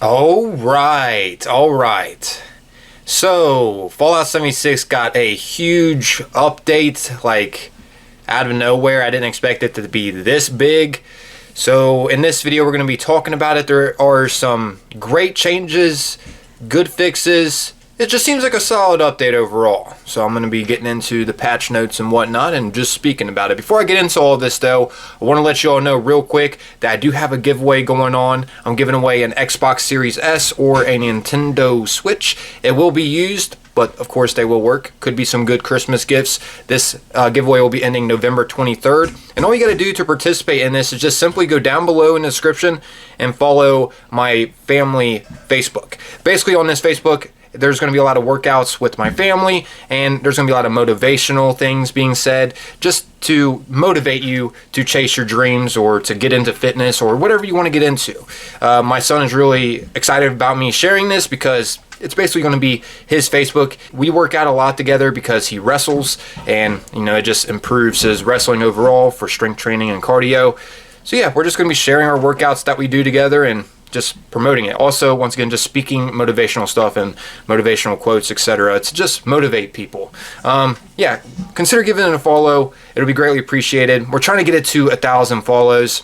All right, all right. So, Fallout 76 got a huge update, like out of nowhere. I didn't expect it to be this big. So, in this video, we're going to be talking about it. There are some great changes, good fixes. It just seems like a solid update overall. So I'm going to be getting into the patch notes and whatnot and just speaking about it. Before I get into all of this though, I want to let you all know real quick that I do have a giveaway going on. I'm giving away an Xbox Series S or a Nintendo Switch. It will be used, but of course they will work. Could be some good Christmas gifts. This giveaway will be ending November 23rd. And all you got to do to participate in this is just simply go down below in the description and follow my family Facebook. Basically on this Facebook, there's going to be a lot of workouts with my family, and there's going to be a lot of motivational things being said just to motivate you to chase your dreams or to get into fitness or whatever you want to get into. My son is really excited about me sharing this because it's basically going to be his Facebook. We work out a lot together because he wrestles, and it just improves his wrestling overall for strength training and cardio. So yeah, we're just going to be sharing our workouts that we do together and just promoting it. Also, once again, just speaking motivational stuff and motivational quotes, etc. to just motivate people. Yeah, consider giving it a follow. It'll be greatly appreciated. We're trying to get it to 1,000 follows.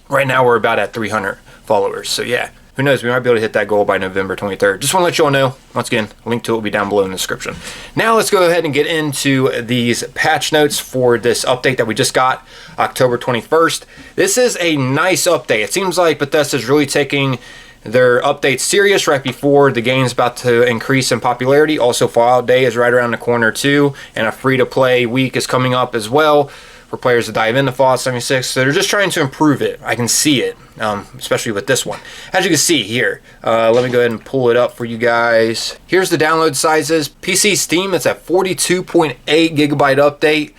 Right now, we're about at 300 followers. So yeah, who knows? We might be able to hit that goal by November 23rd. Just want to let you all know. Once again, a link to it will be down below in the description. Now let's go ahead and get into these patch notes for this update that we just got, October 21st. This is a nice update. It seems like Bethesda is really taking their updates serious right before the game's about to increase in popularity. Also, Fallout Day is right around the corner too, and a free-to-play week is coming up as well for players to dive into Fallout 76. So they're just trying to improve it. I can see it, especially with this one. As you can see here, let me go ahead and pull it up for you guys. Here's the download sizes. PC Steam, it's at 42.8 gigabyte update.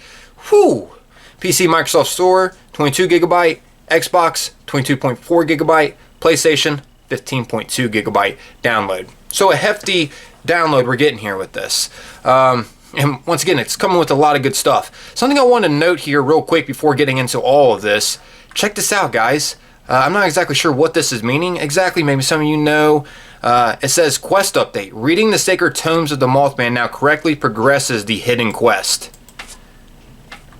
Whew! PC Microsoft Store, 22 gigabyte. Xbox, 22.4 gigabyte. PlayStation, 15.2 gigabyte download. So a hefty download we're getting here with this. And once again, it's coming with a lot of good stuff. Something I want to note here real quick before getting into all of this. Check this out, guys. I'm not exactly sure what this is meaning exactly. Maybe some of you know. It says quest update. Reading the sacred tomes of the Mothman now correctly progresses the hidden quest.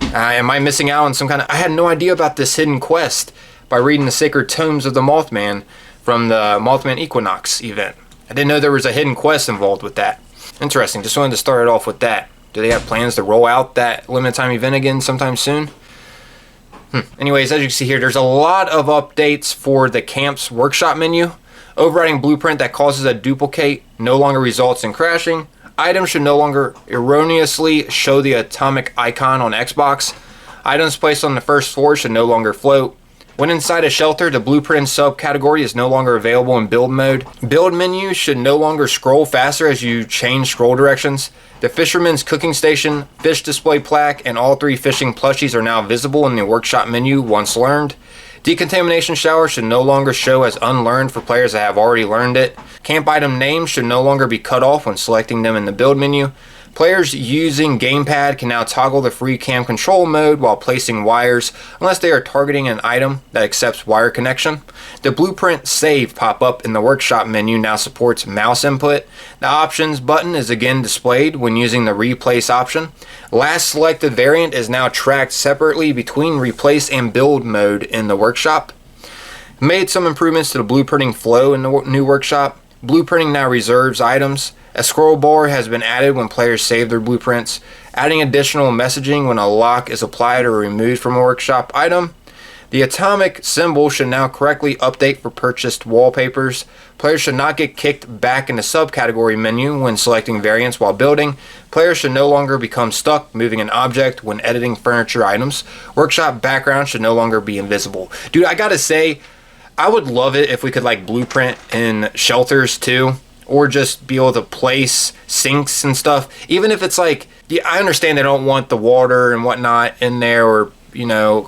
Am I missing out on some kind of... I had no idea about this hidden quest by reading the sacred tomes of the Mothman from the Mothman Equinox event. I didn't know there was a hidden quest involved with that. Interesting. Just wanted to start it off with that. Do they have plans to roll out that limited time event again sometime soon? Anyways, as you can see here, there's a lot of updates for the camp's workshop menu. Overriding blueprint that causes a duplicate no longer results in crashing. Items should no longer erroneously show the atomic icon on Xbox. Items placed on the first floor should no longer float. When inside a shelter, the blueprint subcategory is no longer available in build mode. Build menu should no longer scroll faster as you change scroll directions. The fisherman's cooking station, fish display plaque, and all 3 fishing plushies are now visible in the workshop menu once learned. Decontamination shower should no longer show as unlearned for players that have already learned it. Camp item names should no longer be cut off when selecting them in the build menu. Players using gamepad can now toggle the free cam control mode while placing wires unless they are targeting an item that accepts wire connection. The blueprint save pop-up in the workshop menu now supports mouse input. The options button is again displayed when using the replace option. Last selected variant is now tracked separately between replace and build mode in the workshop. Made some improvements to the blueprinting flow in the new workshop. Blueprinting now reserves items. A scroll bar has been added when players save their blueprints. Adding additional messaging when a lock is applied or removed from a workshop item. The atomic symbol should now correctly update for purchased wallpapers. Players should not get kicked back in the subcategory menu when selecting variants while building. Players should no longer become stuck moving an object when editing furniture items. Workshop background should no longer be invisible. Dude, I gotta say, I would love it if we could like blueprint in shelters too. Or just be able to place sinks and stuff. Even if it's like, yeah, I understand they don't want the water and whatnot in there, or,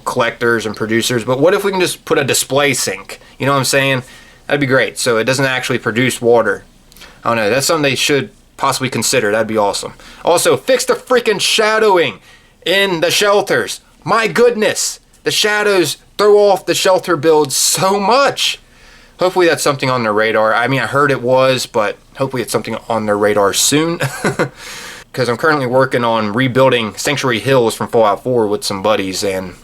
collectors and producers. But what if we can just put a display sink? You know what I'm saying? That'd be great. So it doesn't actually produce water. I don't know. That's something they should possibly consider. That'd be awesome. Also, fix the freaking shadowing in the shelters. My goodness. The shadows throw off the shelter build so much. Hopefully that's something on their radar. I mean, I heard it was, but hopefully it's something on their radar soon. Because I'm currently working on rebuilding Sanctuary Hills from Fallout 4 with some buddies, and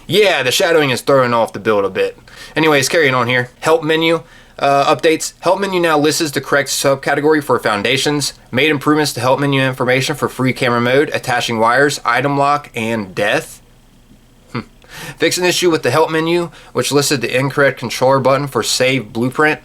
yeah, the shadowing is throwing off the build a bit. Anyways, carrying on here. Help menu updates. Help menu now lists the correct subcategory for foundations. Made improvements to help menu information for free camera mode, attaching wires, item lock, and death. Fix an issue with the help menu, which listed the incorrect controller button for save blueprint.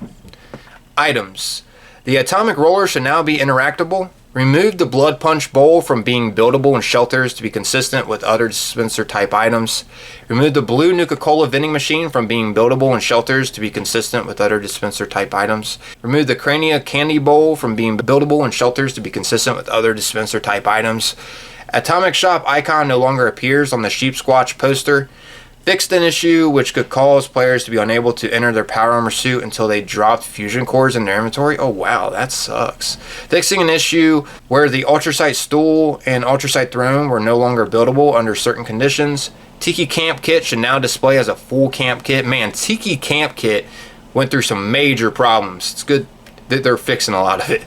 Items. The atomic roller should now be interactable. Remove the blood punch bowl from being buildable in shelters to be consistent with other dispenser type items. Remove the blue Nuka-Cola vending machine from being buildable in shelters to be consistent with other dispenser type items. Remove the Crania candy bowl from being buildable in shelters to be consistent with other dispenser type items. Atomic shop icon no longer appears on the sheep squatch poster. Fixed an issue which could cause players to be unable to enter their power armor suit until they dropped fusion cores in their inventory. Oh wow, that sucks. Fixing an issue where the ultrasight stool and ultrasight throne were no longer buildable under certain conditions. Tiki camp kit should now display as a full camp kit. Man, Tiki camp kit went through some major problems. It's good that they're fixing a lot of it.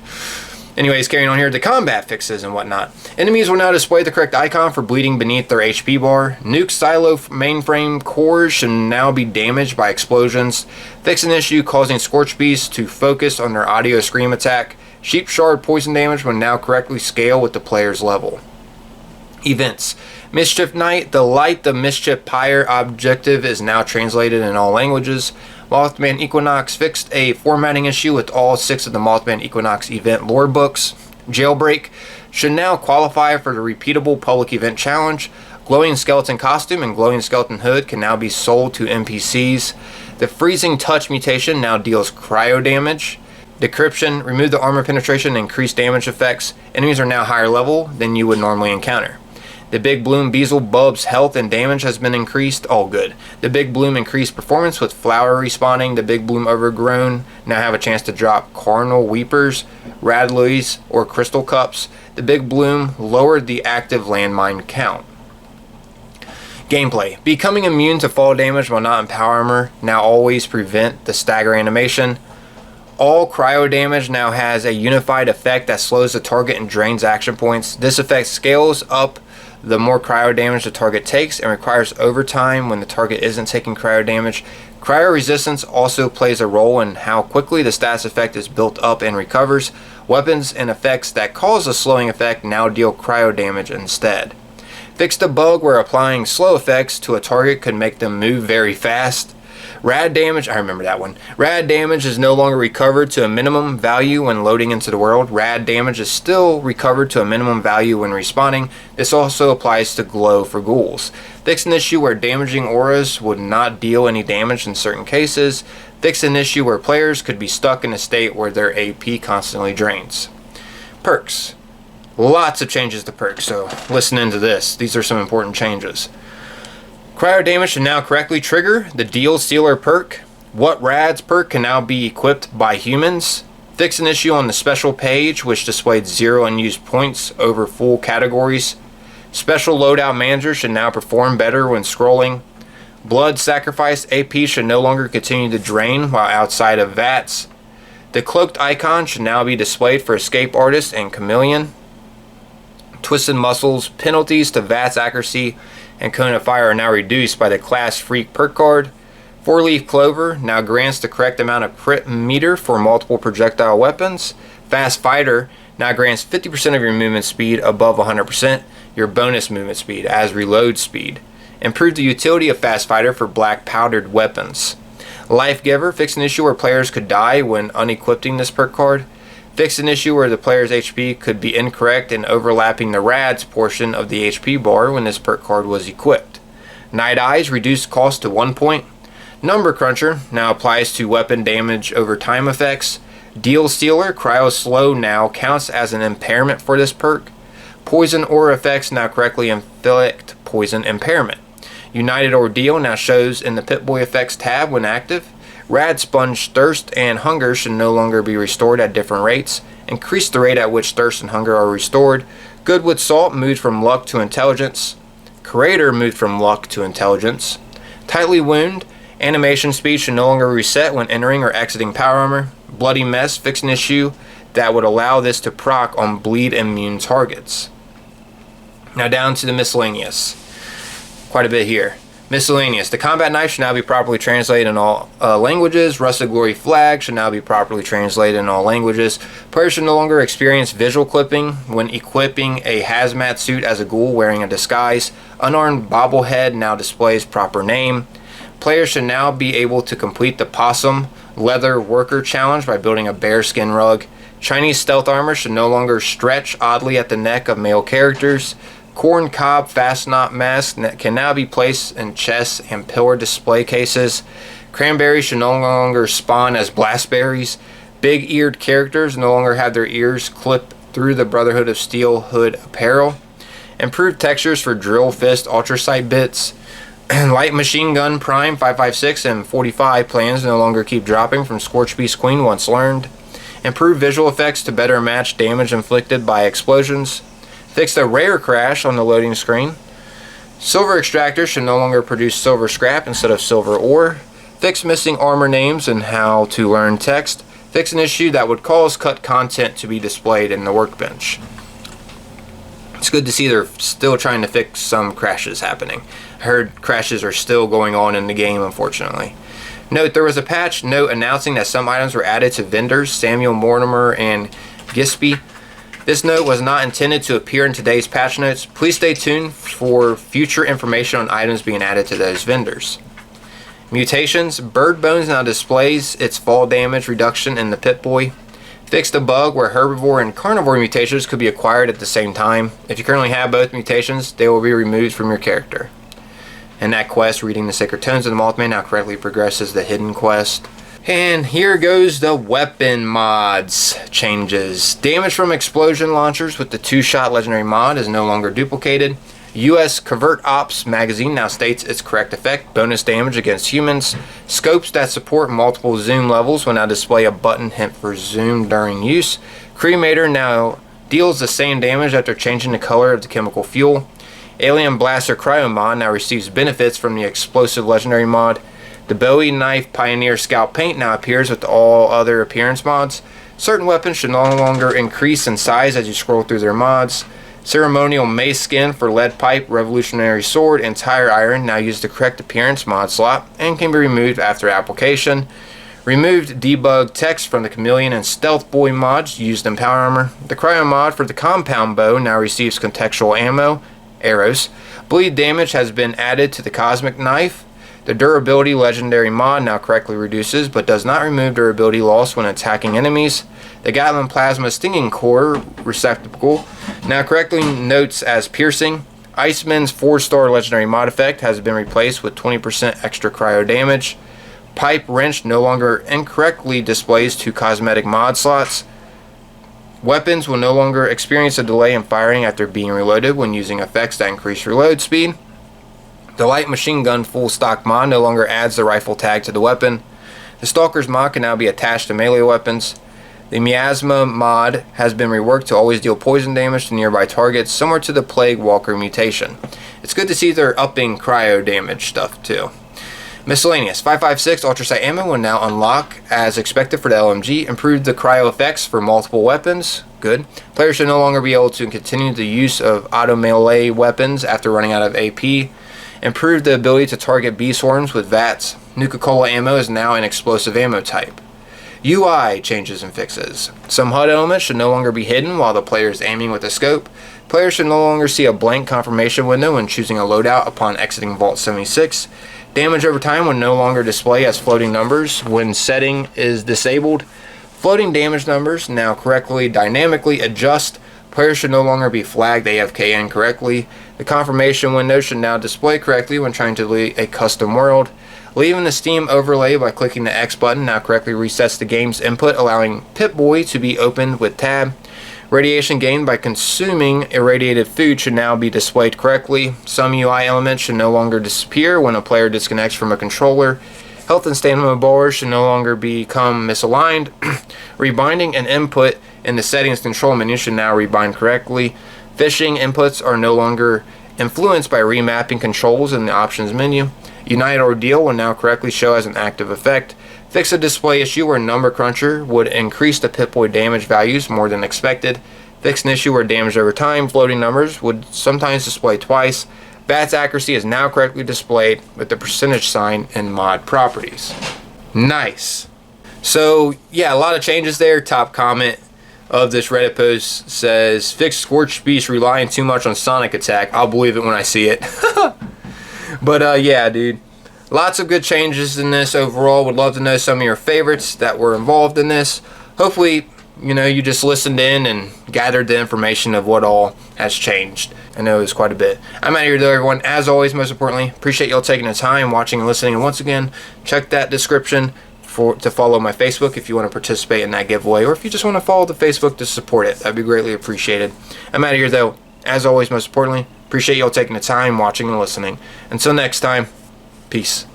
Anyways, carrying on here, the combat fixes and whatnot. Enemies will now display the correct icon for bleeding beneath their HP bar. Nuke silo mainframe cores should now be damaged by explosions. Fix an issue causing Scorch Beasts to focus on their audio scream attack. Sheep shard poison damage will now correctly scale with the player's level. Events. Mischief Night, the Light the Mischief Pyre objective is now translated in all languages. Mothman Equinox fixed a formatting issue with all 6 of the Mothman Equinox event lore books. Jailbreak should now qualify for the repeatable public event challenge. Glowing skeleton costume and glowing skeleton hood can now be sold to NPCs. The freezing touch mutation now deals cryo damage. Decryption, remove the armor penetration and increase damage effects. Enemies are now higher level than you would normally encounter. The Big Bloom Beezle Bub's health and damage has been increased. All good. The Big Bloom increased performance with flower respawning. The Big Bloom Overgrown now have a chance to drop Carnal Weepers, Radleys, or Crystal Cups. The Big Bloom lowered the active landmine count. Gameplay. Becoming immune to fall damage while not in power armor now always prevent the stagger animation. All cryo damage now has a unified effect that slows the target and drains action points. This effect scales up the more cryo damage the target takes and requires overtime when the target isn't taking cryo damage. Cryo resistance also plays a role in how quickly the status effect is built up and recovers. Weapons and effects that cause a slowing effect now deal cryo damage instead. Fixed a bug where applying slow effects to a target could make them move very fast. Rad damage, I remember that one. Rad damage is no longer recovered to a minimum value when loading into the world. Rad damage is still recovered to a minimum value when respawning. This also applies to glow for ghouls. Fix an issue where damaging auras would not deal any damage in certain cases. Fix an issue where players could be stuck in a state where their AP constantly drains. Perks. Lots of changes to perks, so listen into this. These are some important changes. Cryo damage should now correctly trigger the Deal Sealer perk. What Rads perk can now be equipped by humans. Fix an issue on the special page which displayed 0 unused points over full categories. Special loadout manager should now perform better when scrolling. Blood sacrifice AP should no longer continue to drain while outside of VATS. The cloaked icon should now be displayed for Escape Artist and Chameleon. Twisted Muscles penalties to VATS accuracy and Cone of Fire are now reduced by the Class Freak perk card. 4-Leaf Clover now grants the correct amount of crit meter for multiple projectile weapons. Fast Fighter now grants 50% of your movement speed above 100%, your bonus movement speed as reload speed. Improved the utility of Fast Fighter for black powdered weapons. Life Giver fixed an issue where players could die when unequipping this perk card. Fixed an issue where the player's HP could be incorrect and overlapping the RADS portion of the HP bar when this perk card was equipped. Night Eyes reduced cost to 1 point. Number Cruncher now applies to weapon damage over time effects. Deal Stealer Cryo Slow now counts as an impairment for this perk. Poison Aura effects now correctly inflict poison impairment. United Ordeal now shows in the Pip-Boy effects tab when active. Rad Sponge Thirst and Hunger should no longer be restored at different rates. Increase the rate at which Thirst and Hunger are restored. Goodwood Salt moved from Luck to Intelligence. Curator moved from Luck to Intelligence. Tightly Wound Animation speed should no longer reset when entering or exiting power armor. Bloody Mess, fix an issue that would allow this to proc on bleed immune targets. Now down to the miscellaneous. Quite a bit here. Miscellaneous. The combat knife should now be properly translated in all languages. Rusted Glory flag should now be properly translated in all languages. Players should no longer experience visual clipping when equipping a hazmat suit as a ghoul wearing a disguise. Unarmed bobblehead now displays proper name. Players should now be able to complete the possum leather worker challenge by building a bearskin rug. Chinese stealth armor should no longer stretch oddly at the neck of male characters. Corn cob fast knot mask can now be placed in chest and pillar display cases. Cranberries should no longer spawn as blastberries. Big-eared characters no longer have their ears clipped through the Brotherhood of Steel hood apparel. Improved textures for drill fist ultrasight bits. Light machine gun prime 5.56 and 45 plans no longer keep dropping from Scorch Beast Queen once learned. Improved visual effects to better match damage inflicted by explosions. Fixed a rare crash on the loading screen. Silver extractors should no longer produce silver scrap instead of silver ore. Fix missing armor names and how to learn text. Fix an issue that would cause cut content to be displayed in the workbench. It's good to see they're still trying to fix some crashes happening. I heard crashes are still going on in the game, unfortunately. Note, there was a patch note announcing that some items were added to vendors, Samuel Mortimer and Gispy. This note was not intended to appear in today's patch notes. Please stay tuned for future information on items being added to those vendors. Mutations. Bird Bones now displays its fall damage reduction in the Pip-Boy. Fixed a bug where herbivore and carnivore mutations could be acquired at the same time. If you currently have both mutations, they will be removed from your character. And that quest, Reading the Sacred Tones of the Mothman, now correctly progresses the hidden quest. And here goes the weapon mods changes. Damage from explosion launchers with the 2-shot legendary mod is no longer duplicated. US Covert Ops magazine now states its correct effect. Bonus damage against humans. Scopes that support multiple zoom levels will now display a button hint for zoom during use. Cremator now deals the same damage after changing the color of the chemical fuel. Alien Blaster Cryo mod now receives benefits from the explosive legendary mod. The Bowie Knife Pioneer Scout Paint now appears with all other appearance mods. Certain weapons should no longer increase in size as you scroll through their mods. Ceremonial Mace Skin for Lead Pipe, Revolutionary Sword, and Tire Iron now use the correct appearance mod slot and can be removed after application. Removed debug text from the Chameleon and Stealth Boy mods used in Power Armor. The Cryo mod for the Compound Bow now receives contextual ammo, arrows. Bleed damage has been added to the Cosmic Knife. The Durability Legendary mod now correctly reduces, but does not remove durability loss when attacking enemies. The Gatlin Plasma Stinging Core receptacle now correctly notes as piercing. Iceman's 4-star Legendary mod effect has been replaced with 20% extra cryo damage. Pipe Wrench no longer incorrectly displays 2 cosmetic mod slots. Weapons will no longer experience a delay in firing after being reloaded when using effects that increase reload speed. The Light Machine Gun Full Stock mod no longer adds the rifle tag to the weapon. The Stalker's mod can now be attached to melee weapons. The Miasma mod has been reworked to always deal poison damage to nearby targets, similar to the Plague Walker mutation. It's good to see they're upping cryo damage stuff too. Miscellaneous. 5.56 Ultrasight ammo will now unlock as expected for the LMG. Improved the cryo effects for multiple weapons. Good. Players should no longer be able to continue the use of auto melee weapons after running out of AP. Improved the ability to target bee swarms with VATS. Nuka-Cola ammo is now an explosive ammo type. UI changes and fixes. Some HUD elements should no longer be hidden while the player is aiming with a scope. Players should no longer see a blank confirmation window when choosing a loadout upon exiting Vault 76. Damage over time will no longer display as floating numbers when setting is disabled. Floating damage numbers now correctly dynamically adjust. Players should no longer be flagged AFK incorrectly. The confirmation window should now display correctly when trying to delete a custom world. Leaving the Steam overlay by clicking the X button now correctly resets the game's input, allowing Pip-Boy to be opened with tab. Radiation gained by consuming irradiated food should now be displayed correctly. Some UI elements should no longer disappear when a player disconnects from a controller. Health and stamina bars should no longer become misaligned. Rebinding an input in the settings control menu should now rebind correctly. Fishing inputs are no longer influenced by remapping controls in the options menu. Unite Ordeal will now correctly show as an active effect. Fix a display issue where Number Cruncher would increase the Pip-Boy damage values more than expected. Fix an issue where damage over time floating numbers would sometimes display twice. VATS accuracy is now correctly displayed with the percentage sign in mod properties. Nice. So yeah, a lot of changes there. Top comment of this Reddit post says, fix Scorched Beast relying too much on Sonic Attack. I'll believe it when I see it. But yeah, dude. Lots of good changes in this overall. Would love to know some of your favorites that were involved in this. Hopefully, you know, you just listened in and gathered the information of what all has changed. I know it was quite a bit. I'm out of here though, everyone. As always, most importantly, appreciate y'all taking the time, watching and listening. And once again, check that description to follow my Facebook if you want to participate in that giveaway, or if you just want to follow the Facebook to support it. That'd be greatly appreciated. I'm out of here though. As always, most importantly, appreciate y'all taking the time, watching and listening. Until next time, peace.